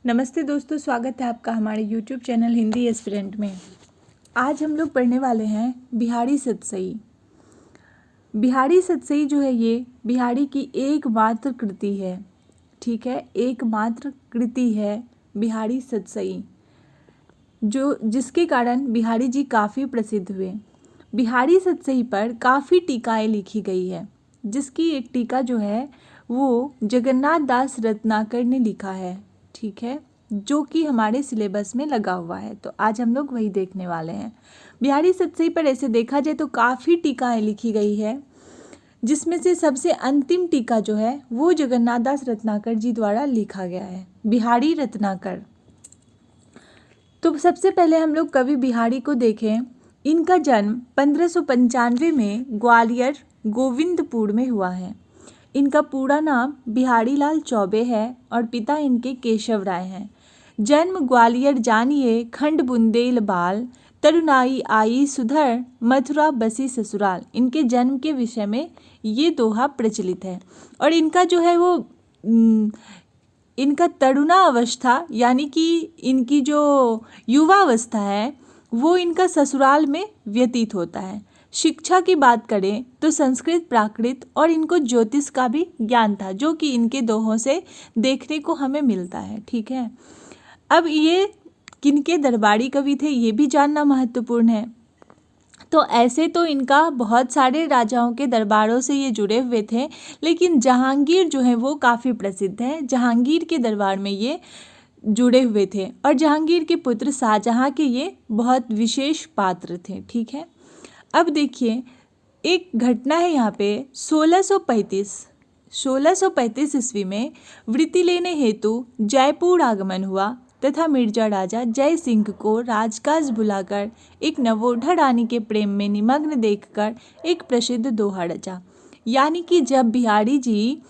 नमस्ते दोस्तों, स्वागत है आपका हमारे YouTube चैनल हिंदी एस्पिरेंट में। आज हम लोग पढ़ने वाले हैं बिहारी सतसई। बिहारी सतसई जो है ये बिहारी की एकमात्र कृति है। ठीक है, एकमात्र कृति है बिहारी सतसई, जिसके कारण बिहारी जी काफ़ी प्रसिद्ध हुए। बिहारी सतसई पर काफ़ी टीकाएँ लिखी गई है, जिसकी एक टीका जो है वो जगन्नाथ दास रत्नाकर ने लिखा है। ठीक है, जो कि हमारे सिलेबस में लगा हुआ है, तो आज हम लोग वही देखने वाले हैं। बिहारी सतसई पर ऐसे देखा जाए तो काफ़ी टीकाएँ लिखी गई है, जिसमें से सबसे अंतिम टीका जो है वो जगन्नाथ दास रत्नाकर जी द्वारा लिखा गया है, बिहारी रत्नाकर। तो सबसे पहले हम लोग कवि बिहारी को देखें। इनका जन्म 1595 में ग्वालियर गोविंदपुर में हुआ है। इनका पूरा नाम बिहारी लाल चौबे है और पिता इनके केशव राय हैं। जन्म ग्वालियर जानिए खंड बुंदेल बाल, तरुणाई आई सुधर, मथुरा बसी ससुराल। इनके जन्म के विषय में ये दोहा प्रचलित है। और इनका जो है वो इनका तरुणा अवस्था यानी कि इनकी जो युवा अवस्था है वो इनका ससुराल में व्यतीत होता है। शिक्षा की बात करें तो संस्कृत, प्राकृत और इनको ज्योतिष का भी ज्ञान था, जो कि इनके दोहों से देखने को हमें मिलता है। ठीक है, अब ये किनके दरबारी कवि थे ये भी जानना महत्वपूर्ण है। तो ऐसे तो इनका बहुत सारे राजाओं के दरबारों से ये जुड़े हुए थे, लेकिन जहांगीर जो है वो काफ़ी प्रसिद्ध है। जहांगीर के दरबार में ये जुड़े हुए थे और जहांगीर के पुत्र शाहजहां के ये बहुत विशेष पात्र थे। ठीक है, अब देखिए एक घटना है यहाँ पे। 1635 ईस्वी में वृत्ति लेने हेतु जयपुर आगमन हुआ तथा मिर्जा राजा जय सिंह को राजकाज बुलाकर एक नवोढ़ा रानी के प्रेम में निमग्न देखकर एक प्रसिद्ध दोहा रचा। यानी कि जब बिहारी जी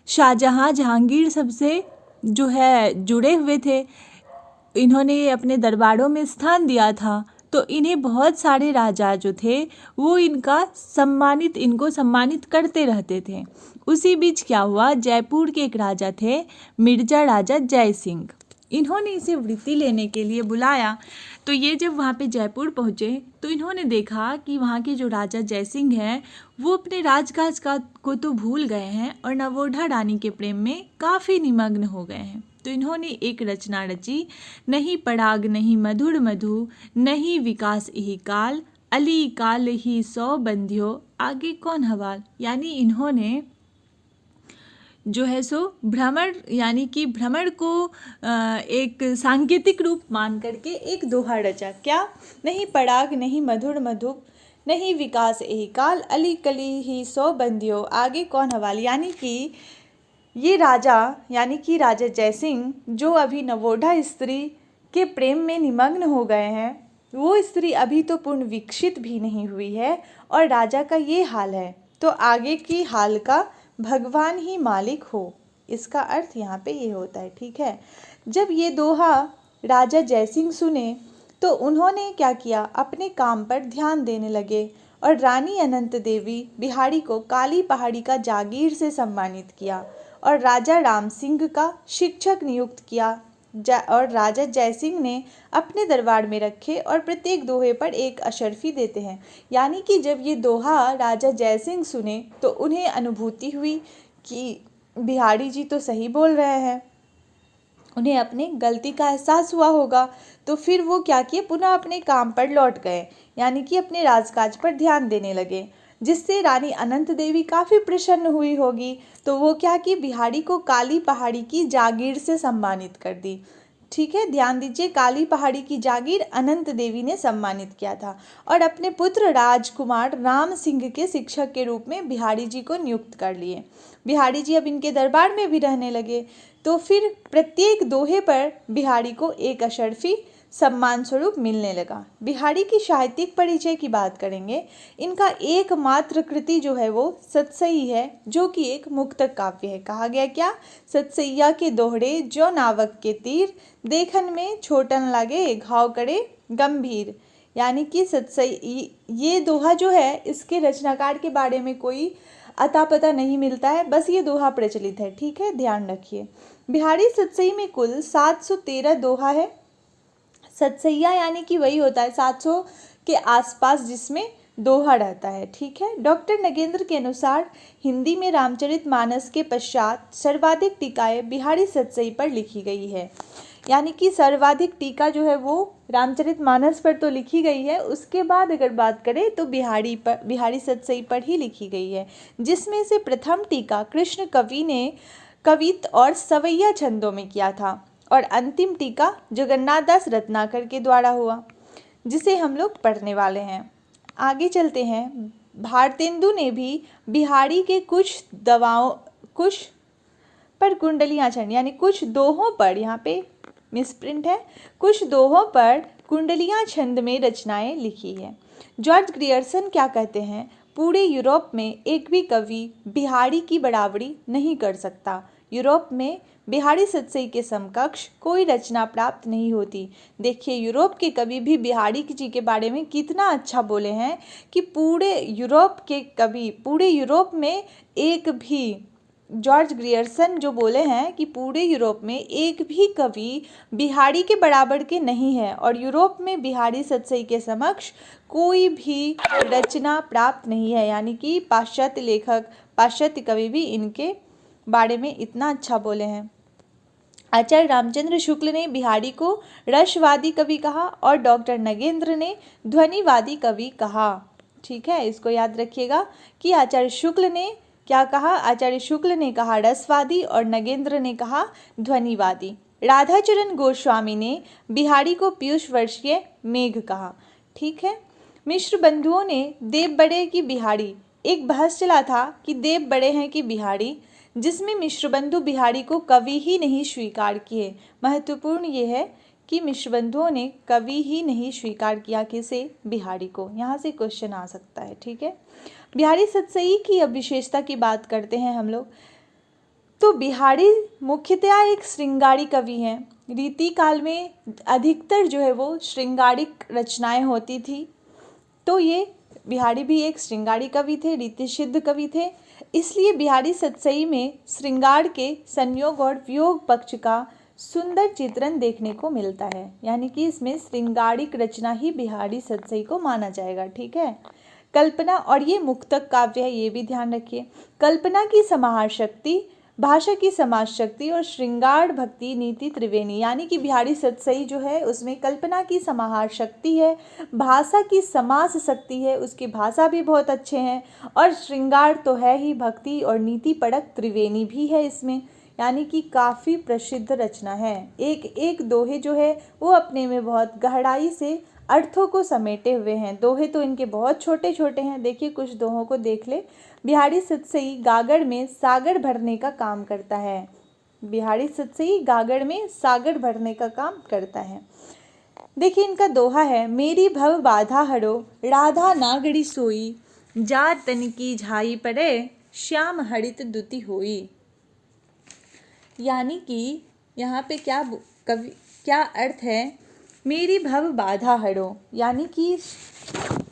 शाहजहां जहांगीर सबसे जो है जुड़े हुए थे, इन्होंने अपने दरबारों में स्थान दिया था, तो इन्हें बहुत सारे राजा जो थे वो इनको सम्मानित करते रहते थे। उसी बीच क्या हुआ, जयपुर के एक राजा थे मिर्जा राजा जय सिंह। इन्होंने इसे वृत्ति लेने के लिए बुलाया। तो ये जब वहाँ पे जयपुर पहुँचे तो इन्होंने देखा कि वहाँ के जो राजा जय सिंह हैं वो अपने राजकाज को तो भूल गए हैं और नवोढ़ा रानी के प्रेम में काफ़ी निमग्न हो गए हैं। तो इन्होंने एक रचना रची, नहीं पराग नहीं मधुर मधु, नहीं विकास यही काल, अली काल ही सौ बंध्यो, आगे कौन हवाल। यानी इन्होंने जो है सो भ्रमर यानी कि भ्रमर को एक सांकेतिक रूप मान करके एक दोहा रचा। क्या, नहीं पराग नहीं मधुर मधु, नहीं विकास यही काल, अली कली ही सौ बंध्यो, आगे कौन हवाल। यानी कि ये राजा यानी कि राजा जयसिंह जो अभी नवोढ़ा स्त्री के प्रेम में निमग्न हो गए हैं, वो स्त्री अभी तो पूर्ण विकसित भी नहीं हुई है और राजा का ये हाल है, तो आगे की हाल का भगवान ही मालिक हो। इसका अर्थ यहाँ पे ये होता है। ठीक है, जब ये दोहा राजा जयसिंह सुने तो उन्होंने क्या किया, अपने काम पर ध्यान देने लगे और रानी अनंत देवी बिहारी को काली पहाड़ी का जागीर से सम्मानित किया और राजा राम सिंह का शिक्षक नियुक्त किया और राजा जयसिंह ने अपने दरबार में रखे और प्रत्येक दोहे पर एक अशर्फी देते हैं। यानी कि जब ये दोहा राजा जयसिंह सुने तो उन्हें अनुभूति हुई कि बिहारी जी तो सही बोल रहे हैं, उन्हें अपने गलती का एहसास हुआ होगा। तो फिर वो क्या किए, पुनः अपने काम पर लौट गए, यानी कि अपने राजकाज पर ध्यान देने लगे, जिससे रानी अनंत देवी काफ़ी प्रसन्न हुई होगी। तो वो क्या कि बिहारी को काली पहाड़ी की जागीर से सम्मानित कर दी। ठीक है, ध्यान दीजिए, काली पहाड़ी की जागीर अनंत देवी ने सम्मानित किया था और अपने पुत्र राजकुमार राम सिंह के शिक्षक के रूप में बिहारी जी को नियुक्त कर लिए। बिहारी जी अब इनके दरबार में भी रहने लगे। तो फिर प्रत्येक दोहे पर बिहारी को एक अशर्फी सम्मान स्वरूप मिलने लगा। बिहारी की साहित्यिक परिचय की बात करेंगे। इनका एकमात्र कृति जो है वो सतसई है, जो कि एक मुक्तक काव्य है। कहा गया क्या, सतसैया के दोहरे जो नावक के तीर, देखन में छोटन लगे घाव करे गंभीर। यानी कि सतसई, ये दोहा जो है इसके रचनाकार के बारे में कोई अता पता नहीं मिलता है, बस ये दोहा प्रचलित है। ठीक है, ध्यान रखिए। बिहारी सतसई में कुल 713 दोहा है। सतसैया यानी कि वही होता है 700 के आसपास जिसमें दोहा रहता है। ठीक है। डॉक्टर नगेंद्र के अनुसार हिंदी में रामचरितमानस के पश्चात सर्वाधिक टीकाएं बिहारी सतसई पर लिखी गई है। यानी कि सर्वाधिक टीका जो है वो रामचरितमानस पर तो लिखी गई है, उसके बाद अगर बात करें तो बिहारी सतसई पर ही लिखी गई है, जिसमें से प्रथम टीका कृष्ण कवि ने कवित और सवैया छंदों में किया था और अंतिम टीका जगन्नाथ दास रत्नाकर के द्वारा हुआ, जिसे हम लोग पढ़ने वाले हैं। आगे चलते हैं। भारतेंदु ने भी बिहारी के कुछ पर कुंडलियाँ छंद यानी कुछ दोहों पर, यहाँ पे मिसप्रिंट है, कुछ दोहों पर कुंडलियाँ छंद में रचनाएं लिखी है। जॉर्ज ग्रियर्सन क्या कहते हैं? पूरे यूरोप में एक भी कवि बिहारी की बराबरी नहीं कर सकता। यूरोप में बिहारी सतसई के समकक्ष कोई रचना प्राप्त नहीं होती। देखिए यूरोप के कवि भी बिहारी जी के बारे में कितना अच्छा बोले हैं कि पूरे यूरोप में एक भी, जॉर्ज ग्रियर्सन जो बोले हैं कि पूरे यूरोप में एक भी कवि बिहारी के बराबर के नहीं है और यूरोप में बिहारी सतसई के समक्ष कोई भी रचना प्राप्त नहीं है। यानी कि पाश्चात्य कवि भी इनके बारे में इतना अच्छा बोले हैं। आचार्य रामचंद्र शुक्ल ने बिहारी को रसवादी कवि कहा और डॉक्टर नगेंद्र ने ध्वनिवादी कवि कहा। ठीक है, इसको याद रखिएगा कि आचार्य शुक्ल ने क्या कहा? आचार्य शुक्ल ने कहा रसवादी और नगेंद्र ने कहा ध्वनिवादी। राधाचरण गोस्वामी ने बिहारी को पीयूष वर्षीय मेघ कहा। ठीक है। मिश्र बंधुओं ने देव बड़े की बिहारी, एक बहस चला था कि देव बड़े हैं कि बिहारी, जिसमें मिश्रबंधु बिहारी को कवि ही नहीं स्वीकार किए। महत्वपूर्ण ये है कि मिश्रबंधुओं ने कवि ही नहीं स्वीकार किया किसे? बिहारी को। यहाँ से क्वेश्चन आ सकता है। ठीक है। बिहारी सतसई की अब विशेषता की बात करते हैं हम लोग। तो बिहारी मुख्यतया एक श्रृंगारी कवि हैं। रीति काल में अधिकतर जो है वो श्रृंगारिक रचनाएं होती थी, तो ये बिहारी भी एक श्रृंगारी कवि थे, रीति सिद्ध कवि थे। इसलिए बिहारी सतसई में श्रृंगार के संयोग और वियोग पक्ष का सुंदर चित्रण देखने को मिलता है। यानी कि इसमें श्रृंगारिक रचना ही बिहारी सतसई को माना जाएगा। ठीक है। कल्पना, और ये मुक्तक काव्य है, ये भी ध्यान रखिए। कल्पना की समाहार शक्ति, भाषा की समाज शक्ति और श्रृंगार भक्ति नीति त्रिवेणी। यानी कि बिहारी सतसई जो है उसमें कल्पना की समाहार शक्ति है, भाषा की समास शक्ति है, उसकी भाषा भी बहुत अच्छे हैं, और श्रृंगार तो है ही, भक्ति और नीति परक त्रिवेणी भी है इसमें। यानी कि काफ़ी प्रसिद्ध रचना है। एक एक दोहे जो है वो अपने में बहुत गहराई से अर्थों को समेटे हुए हैं। दोहे तो इनके बहुत छोटे छोटे हैं। देखिए कुछ दोहों को देख ले। बिहारी सतसई गागर में सागर भरने का काम करता है। बिहारी सतसई गागर में सागर भरने का काम करता है। देखिए इनका दोहा है, मेरी भव बाधा हरो राधा नागरी सोई, जा तन की झाई पड़े श्याम हरित दुति होई। यानी कि यहाँ पे क्या अर्थ है? मेरी भव बाधा हरो, यानी कि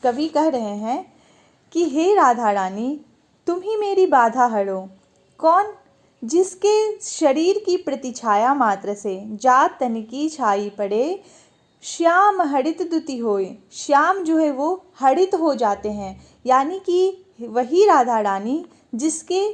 कवि कह रहे हैं कि हे राधा रानी तुम ही मेरी बाधा हरो। कौन? जिसके शरीर की प्रतिछाया मात्र से जात तन की छाई पड़े श्याम हरित दुति होए, श्याम जो है वो हरित हो जाते हैं। यानी कि वही राधा रानी जिसके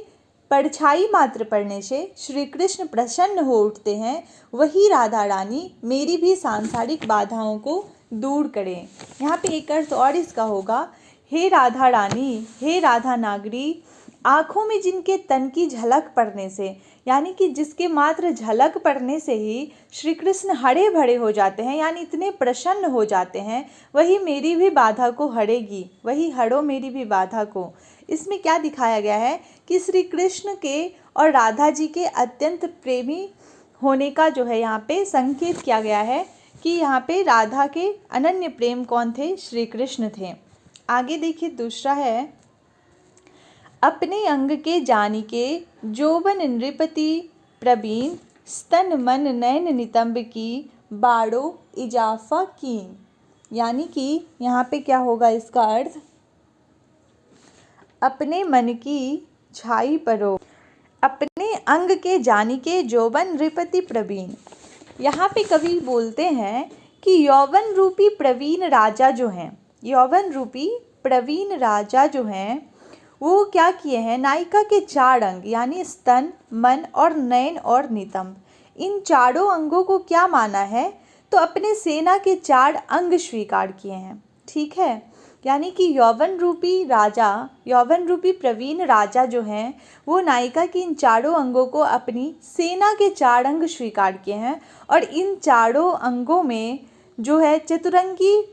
परछाई मात्र पड़ने से श्री कृष्ण प्रसन्न हो उठते हैं, वही राधा रानी मेरी भी सांसारिक बाधाओं को दूर करें। यहाँ पे एक अर्थ और इसका होगा, हे राधा रानी, हे राधा नागरी, आँखों में जिनके तन की झलक पड़ने से, यानी कि जिसके मात्र झलक पड़ने से ही श्री कृष्ण हरे भरे हो जाते हैं, यानी इतने प्रसन्न हो जाते हैं, वही मेरी भी बाधा को हरेगी, वही हरो मेरी भी बाधा को। इसमें क्या दिखाया गया है कि श्री कृष्ण के और राधा जी के अत्यंत प्रेमी होने का जो है यहाँ पे संकेत किया गया है कि यहाँ पे राधा के अनन्य प्रेम कौन थे? श्री कृष्ण थे। आगे देखिए दूसरा है, अपने अंग के जानिके जोबन नृपति प्रवीण, स्तन मन नयन नितंब की बाड़ो इजाफा कीन। यानी कि यहाँ पे क्या होगा इसका अर्थ? अपने मन की छाई परो, अपने अंग के जानिके यौवन नृपति प्रवीण। यहाँ पे कवि बोलते हैं कि यौवन रूपी प्रवीण राजा जो हैं, यौवन रूपी प्रवीण राजा जो हैं वो क्या किए हैं, नायिका के 4 अंग यानी स्तन, मन और नयन और नितंब, इन चारों अंगों को क्या माना है, तो अपने सेना के 4 अंग स्वीकार किए हैं। ठीक है, यानी कि यौवन रूपी राजा, यौवन रूपी प्रवीण राजा जो हैं वो नायिका की इन चारों अंगों को अपनी सेना के 4 अंग स्वीकार किए हैं और इन चारों अंगों में जो है चतुरंगी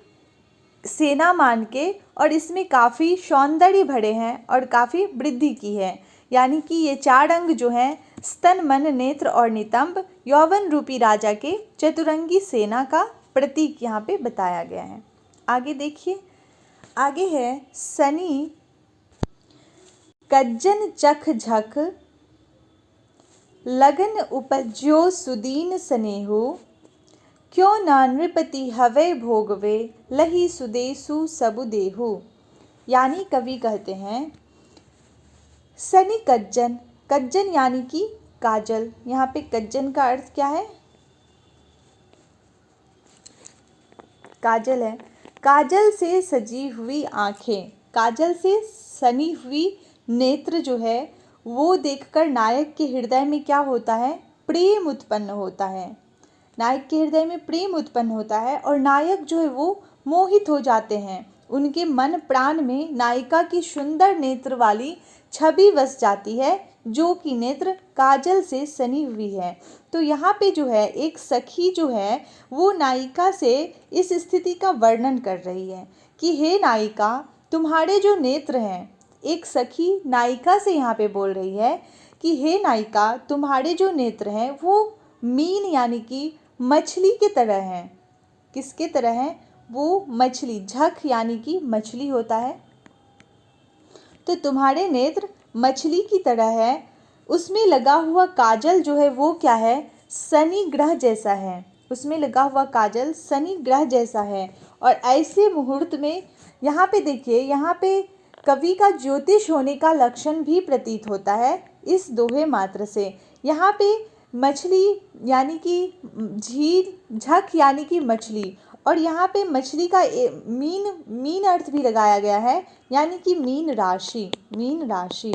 सेना मान के और इसमें काफ़ी सौंदर्य भरे हैं और काफ़ी वृद्धि की है। यानी कि ये 4 अंग जो हैं स्तन, मन, नेत्र और नितंब यौवन रूपी राजा के चतुरंगी सेना का प्रतीक यहाँ पे बताया गया है। आगे देखिए, आगे है सनी कज्जन चख झख लगन उपज्यो सुदीन स्नेहु क्यों ना नृपति हवै भोगवे लही सुदेशु सबु देहु। यानी कवि कहते हैं सनी कज्जन, कज्जन यानी कि काजल, यहाँ पे कज्जन का अर्थ क्या है, काजल है। काजल से सजी हुई आँखें, काजल से सनी हुई नेत्र जो है वो देखकर नायक के हृदय में क्या होता है, प्रेम उत्पन्न होता है। नायक के हृदय में प्रेम उत्पन्न होता है और नायक जो है वो मोहित हो जाते हैं। उनके मन प्राण में नायिका की सुंदर नेत्र वाली छवि बस जाती है जो कि नेत्र काजल से सनी हुई है। तो यहाँ पे जो है एक सखी जो है वो नायिका से इस स्थिति का वर्णन कर रही है कि हे नायिका, तुम्हारे जो नेत्र हैं, एक सखी नायिका से यहाँ पे बोल रही है कि हे नायिका, तुम्हारे जो नेत्र हैं वो मीन यानी कि मछली की तरह हैं। किसके तरह हैं, वो मछली, झख यानी कि मछली होता है, तो तुम्हारे नेत्र मछली की तरह है। उसमें लगा हुआ काजल जो है वो क्या है, शनि ग्रह जैसा है, उसमें लगा हुआ काजल शनि ग्रह जैसा है। और ऐसे मुहूर्त में यहाँ पे देखिए, यहाँ पे कवि का ज्योतिष होने का लक्षण भी प्रतीत होता है इस दोहे मात्र से। यहाँ पे मछली यानी कि झील, झक यानी कि मछली, और यहाँ पे मछली का मीन अर्थ भी लगाया गया है यानी कि मीन राशि, मीन राशि।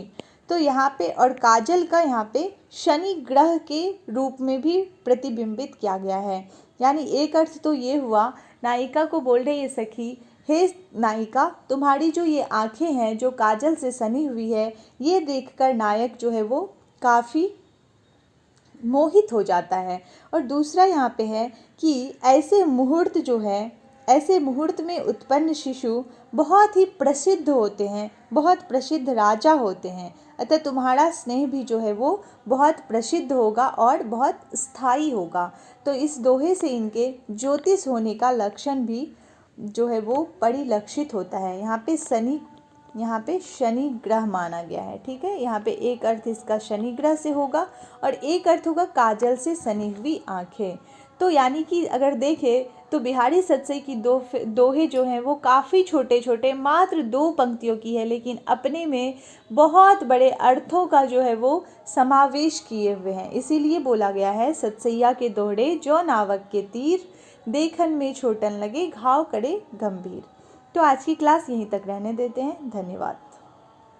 तो यहाँ पे और काजल का यहाँ पे शनि ग्रह के रूप में भी प्रतिबिंबित किया गया है। यानी एक अर्थ तो ये हुआ, नायिका को बोल रही है सखी, हे नायिका, तुम्हारी जो ये आँखें हैं जो काजल से सनी हुई है, ये देखकर नायक जो है वो काफ़ी मोहित हो जाता है। और दूसरा यहाँ पे है कि ऐसे मुहूर्त जो है, ऐसे मुहूर्त में उत्पन्न शिशु बहुत ही प्रसिद्ध होते हैं, बहुत प्रसिद्ध राजा होते हैं, अतः तुम्हारा स्नेह भी जो है वो बहुत प्रसिद्ध होगा और बहुत स्थायी होगा। तो इस दोहे से इनके ज्योतिष होने का लक्षण भी जो है वो परिलक्षित होता है। यहाँ पे शनि ग्रह माना गया है। ठीक है, यहाँ पे एक अर्थ इसका शनि ग्रह से होगा और एक अर्थ होगा काजल से सनी हुई आँखें। तो यानी कि अगर देखें तो बिहारी सतसई की दोहे जो हैं वो काफ़ी छोटे छोटे, मात्र 2 पंक्तियों की है, लेकिन अपने में बहुत बड़े अर्थों का जो है वो समावेश किए हुए हैं। इसीलिए बोला गया है सतसैया के दोहरे जो नावक के तीर, देखन में छोटन लगे घाव करे गंभीर। तो आज की क्लास यहीं तक रहने देते हैं। धन्यवाद।